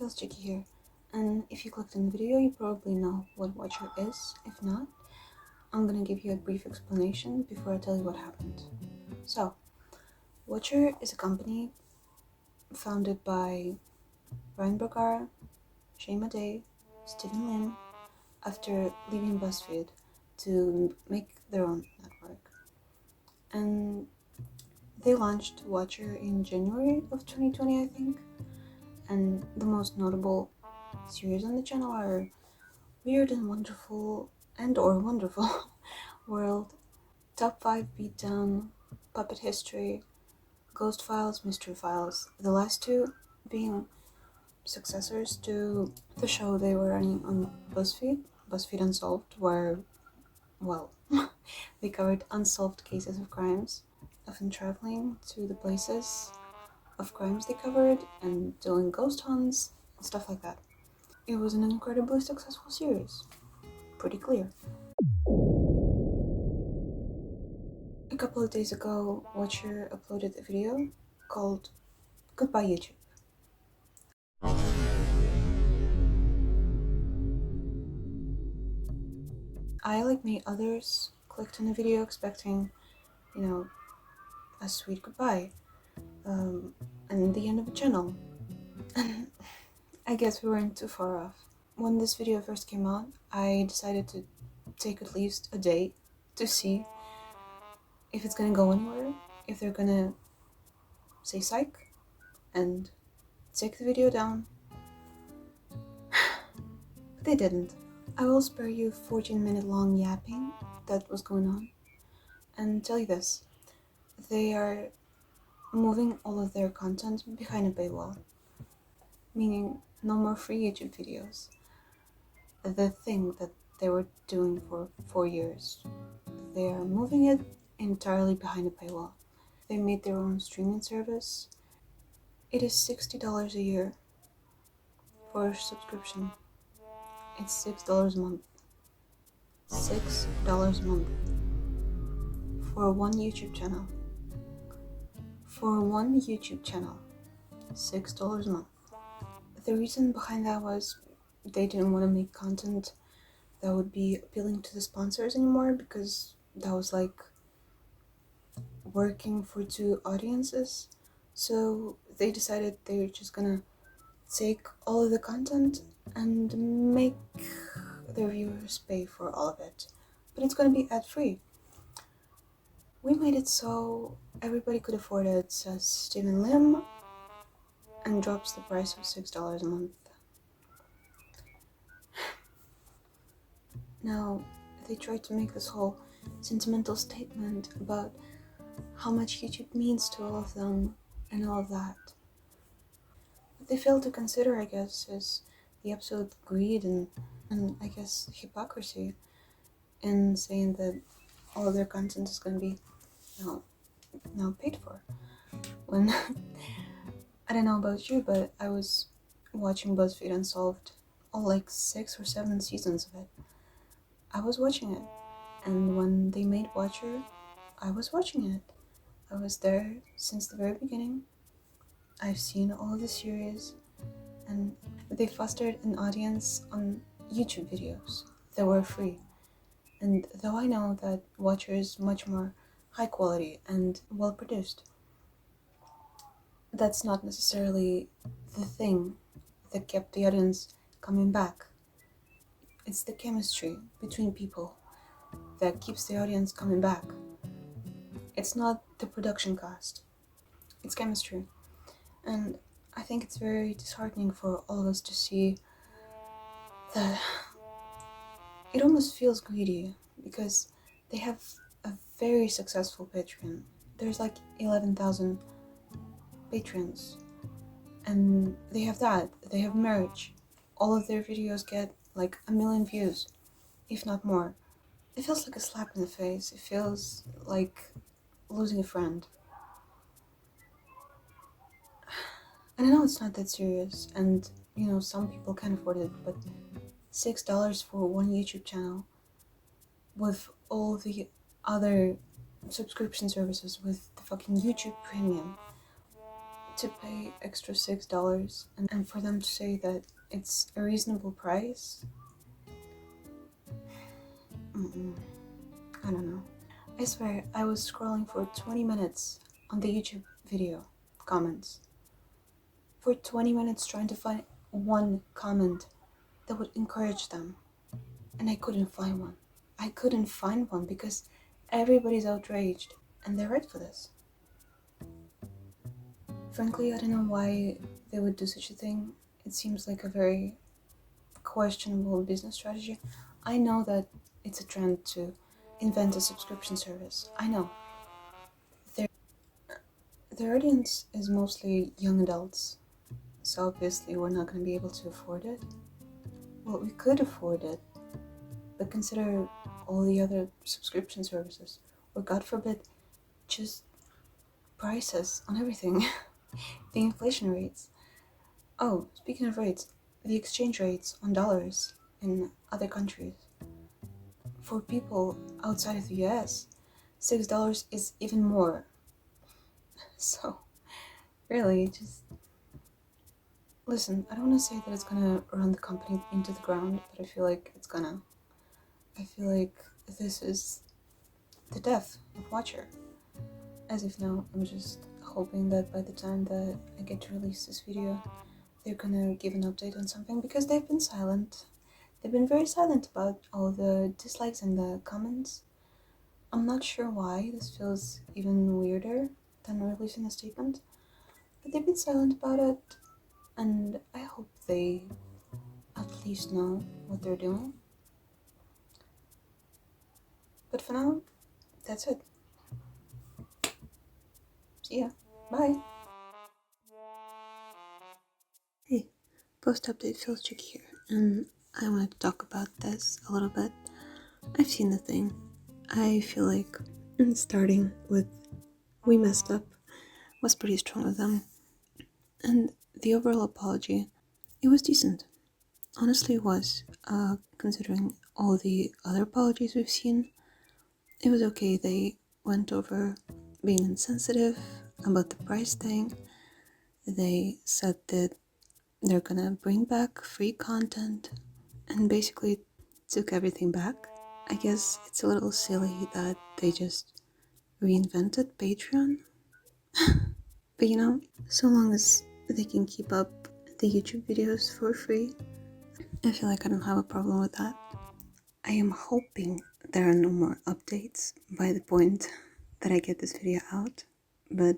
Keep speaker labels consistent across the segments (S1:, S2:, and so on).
S1: feelscheeki here, and if you clicked on the video, you probably know what Watcher is. If not, I'm gonna give you a brief explanation before I tell you what happened. So, Watcher is a company founded by Ryan Bergara, Shane Day, Stephen Lim, after leaving BuzzFeed to make their own network. And they launched Watcher in January of 2020, I think, and the most notable series on the channel are Weird and Wonderful World, Top 5 Beatdown, Puppet History, Ghost Files, Mystery Files. The last two being successors to the show they were running on BuzzFeed Unsolved, where, well, they covered unsolved cases of crimes, often traveling to the places of crimes they covered and doing ghost hunts and stuff like that. It was an incredibly successful series. Pretty clear. A couple of days ago, Watcher uploaded a video called Goodbye YouTube. I, like many others, clicked on the video expecting, a sweet goodbye, and the end of the channel. And I guess we weren't too far off. When this video first came out, I decided to take at least a day to see if it's gonna go anywhere, if they're gonna say psych and take the video down. But they didn't. I will spare you 14-minute long yapping that was going on and tell you this. They are moving all of their content behind a paywall, meaning no more free YouTube videos. The thing that they were doing for 4 years, they are moving it entirely behind a paywall. They made their own streaming service. It is $60 a year for a subscription. It's $6 a month. $6 a month for one YouTube channel. For one YouTube channel, $6 a month. The reason behind that was they didn't want to make content that would be appealing to the sponsors anymore, because that was like working for two audiences. So they decided they were just gonna take all of the content and make their viewers pay for all of it. But it's gonna be ad-free. We made it so everybody could afford it, says Stephen Lim, and drops the price of $6 a month. Now, they tried to make this whole sentimental statement about how much YouTube means to all of them and all of that. What they failed to consider, I guess, is the absolute greed and I guess hypocrisy in saying that all of their content is going to be now paid for. When I don't know about you, but I was watching BuzzFeed Unsolved, all like 6 or 7 seasons of it. I was watching it, and when they made Watcher, I was watching it. I was there since the very beginning. I've seen all of the series, and they fostered an audience on YouTube videos that were free. And though I know that Watcher is much more high quality and well produced, that's not necessarily the thing that kept the audience coming back. It's the chemistry between people that keeps the audience coming back. It's not the production cost, it's chemistry. And I think it's very disheartening for all of us to see that it almost feels greedy, because they have a very successful Patreon. There's like 11,000 patrons, and they have that. They have merch. All of their videos get like 1 million views, if not more. It feels like a slap in the face. It feels like losing a friend. And I know it's not that serious, and some people can afford it, but $6 for one YouTube channel with all the other subscription services, with the fucking YouTube Premium, to pay extra $6 and for them to say that it's a reasonable price. I don't know. I swear, I was scrolling for 20 minutes on the YouTube video comments. For 20 minutes trying to find one comment that would encourage them. And I couldn't find one. I couldn't find one because everybody's outraged and they're right for this. Frankly, I don't know why they would do such a thing. It seems like a very questionable business strategy. I know that it's a trend to invent a subscription service. I know. Their audience is mostly young adults, so obviously we're not going to be able to afford it. Well, we could afford it, but consider all the other subscription services, or God forbid, just prices on everything. The inflation rates. Oh, speaking of rates, the exchange rates on dollars in other countries. For people outside of the US, $6 is even more. So, really, just listen, I don't want to say that it's gonna run the company into the ground, but I feel like it's gonna. I feel like this is the death of Watcher. As if now, I'm just hoping that by the time that I get to release this video, they're gonna give an update on something, because they've been silent. They've been very silent about all the dislikes in the comments. I'm not sure why. This feels even weirder than releasing a statement, but they've been silent about it, and I hope they at least know what they're doing. But for now, that's it. See ya. Bye. Hey, post update feelscheeki here, and I wanted to talk about this a little bit. I've seen the thing. I feel like starting with "we messed up" was pretty strong of them, and the overall apology, it was decent. Honestly, it was. Considering all the other apologies we've seen, it was okay. They went over being insensitive about the price thing. They said that they're gonna bring back free content and basically took everything back. I guess it's a little silly that they just reinvented Patreon. But you know, so long as they can keep up the YouTube videos for free, I feel like I don't have a problem with that. I am hoping there are no more updates by the point that I get this video out, but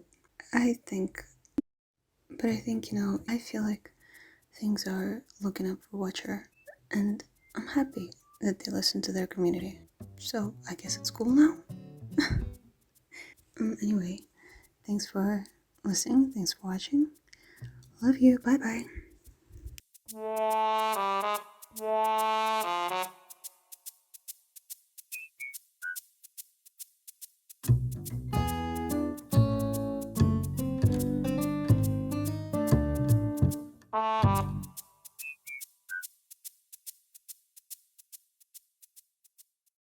S1: I think, you know, I feel like things are looking up for Watcher, and I'm happy that they listen to their community. So I guess it's cool now. Anyway, thanks for listening. Thanks for watching. Love you. Bye bye.